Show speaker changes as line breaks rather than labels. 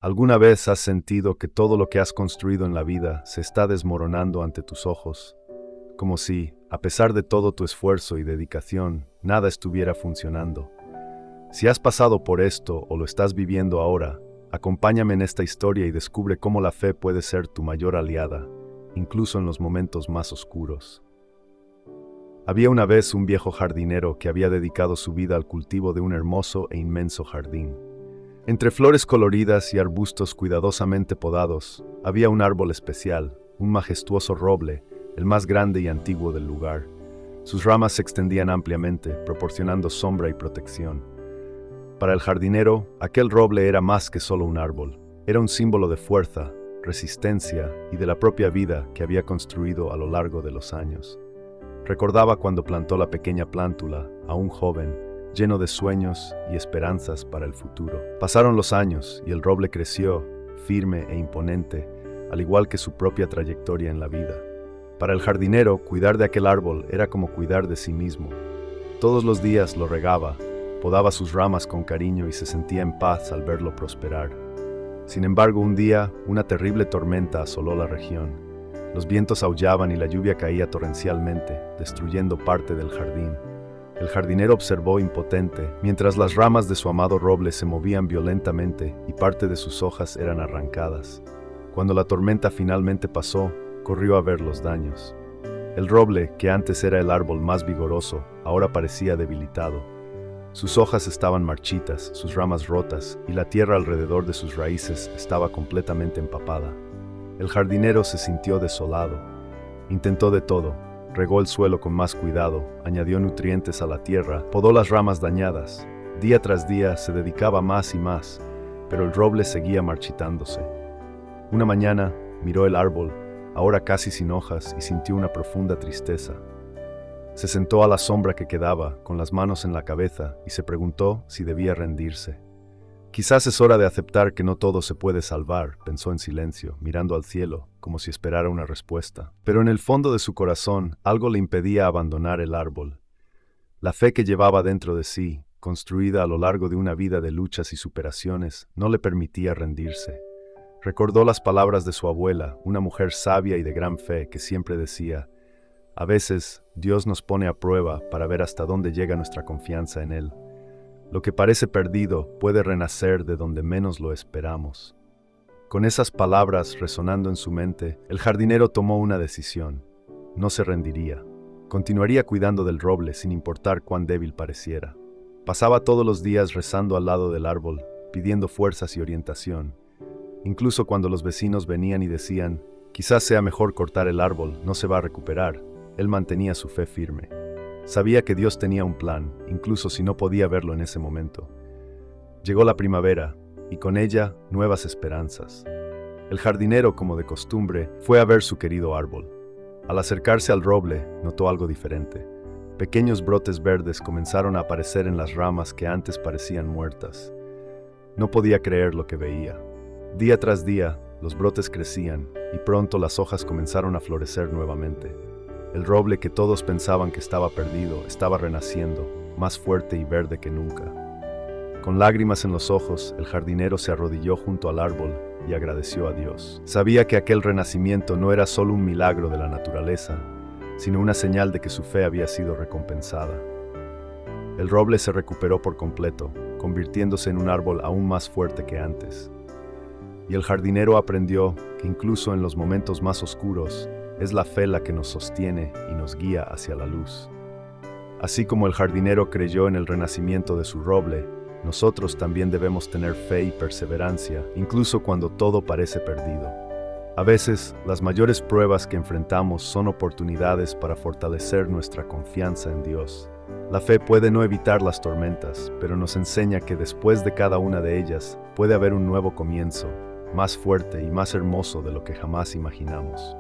¿Alguna vez has sentido que todo lo que has construido en la vida se está desmoronando ante tus ojos? Como si, a pesar de todo tu esfuerzo y dedicación, nada estuviera funcionando. Si has pasado por esto o lo estás viviendo ahora, acompáñame en esta historia y descubre cómo la fe puede ser tu mayor aliada, incluso en los momentos más oscuros. Había una vez un viejo jardinero que había dedicado su vida al cultivo de un hermoso e inmenso jardín. Entre flores coloridas y arbustos cuidadosamente podados, había un árbol especial, un majestuoso roble, el más grande y antiguo del lugar. Sus ramas se extendían ampliamente, proporcionando sombra y protección. Para el jardinero, aquel roble era más que solo un árbol. Era un símbolo de fuerza, resistencia y de la propia vida que había construido a lo largo de los años. Recordaba cuando plantó la pequeña plántula, aún joven, lleno de sueños y esperanzas para el futuro. Pasaron los años y el roble creció, firme e imponente, al igual que su propia trayectoria en la vida. Para el jardinero, cuidar de aquel árbol era como cuidar de sí mismo. Todos los días lo regaba, podaba sus ramas con cariño y se sentía en paz al verlo prosperar. Sin embargo, un día, una terrible tormenta asoló la región. Los vientos aullaban y la lluvia caía torrencialmente, destruyendo parte del jardín. El jardinero observó impotente, mientras las ramas de su amado roble se movían violentamente y parte de sus hojas eran arrancadas. Cuando la tormenta finalmente pasó, corrió a ver los daños. El roble, que antes era el árbol más vigoroso, ahora parecía debilitado. Sus hojas estaban marchitas, sus ramas rotas, y la tierra alrededor de sus raíces estaba completamente empapada. El jardinero se sintió desolado. Intentó de todo. Regó el suelo con más cuidado, añadió nutrientes a la tierra, podó las ramas dañadas. Día tras día se dedicaba más y más, pero el roble seguía marchitándose. Una mañana miró el árbol, ahora casi sin hojas, y sintió una profunda tristeza. Se sentó a la sombra que quedaba, con las manos en la cabeza, y se preguntó si debía rendirse. Quizás es hora de aceptar que no todo se puede salvar, pensó en silencio, mirando al cielo, como si esperara una respuesta. Pero en el fondo de su corazón, algo le impedía abandonar el árbol. La fe que llevaba dentro de sí, construida a lo largo de una vida de luchas y superaciones, no le permitía rendirse. Recordó las palabras de su abuela, una mujer sabia y de gran fe, que siempre decía: «A veces, Dios nos pone a prueba para ver hasta dónde llega nuestra confianza en Él. Lo que parece perdido puede renacer de donde menos lo esperamos». Con esas palabras resonando en su mente, el jardinero tomó una decisión. No se rendiría. Continuaría cuidando del roble sin importar cuán débil pareciera. Pasaba todos los días rezando al lado del árbol, pidiendo fuerzas y orientación. Incluso cuando los vecinos venían y decían: «Quizás sea mejor cortar el árbol, no se va a recuperar», él mantenía su fe firme. Sabía que Dios tenía un plan, incluso si no podía verlo en ese momento. Llegó la primavera, y con ella nuevas esperanzas. El jardinero, como de costumbre, fue a ver su querido árbol. Al acercarse al roble, notó algo diferente. Pequeños brotes verdes comenzaron a aparecer en las ramas que antes parecían muertas. No podía creer lo que veía. Día tras día, los brotes crecían, y pronto las hojas comenzaron a florecer nuevamente. El roble que todos pensaban que estaba perdido, estaba renaciendo, más fuerte y verde que nunca. Con lágrimas en los ojos, el jardinero se arrodilló junto al árbol y agradeció a Dios. Sabía que aquel renacimiento no era solo un milagro de la naturaleza, sino una señal de que su fe había sido recompensada. El roble se recuperó por completo, convirtiéndose en un árbol aún más fuerte que antes. Y el jardinero aprendió que incluso en los momentos más oscuros, es la fe la que nos sostiene y nos guía hacia la luz. Así como el jardinero creyó en el renacimiento de su roble, nosotros también debemos tener fe y perseverancia, incluso cuando todo parece perdido. A veces, las mayores pruebas que enfrentamos son oportunidades para fortalecer nuestra confianza en Dios. La fe puede no evitar las tormentas, pero nos enseña que después de cada una de ellas puede haber un nuevo comienzo, más fuerte y más hermoso de lo que jamás imaginamos.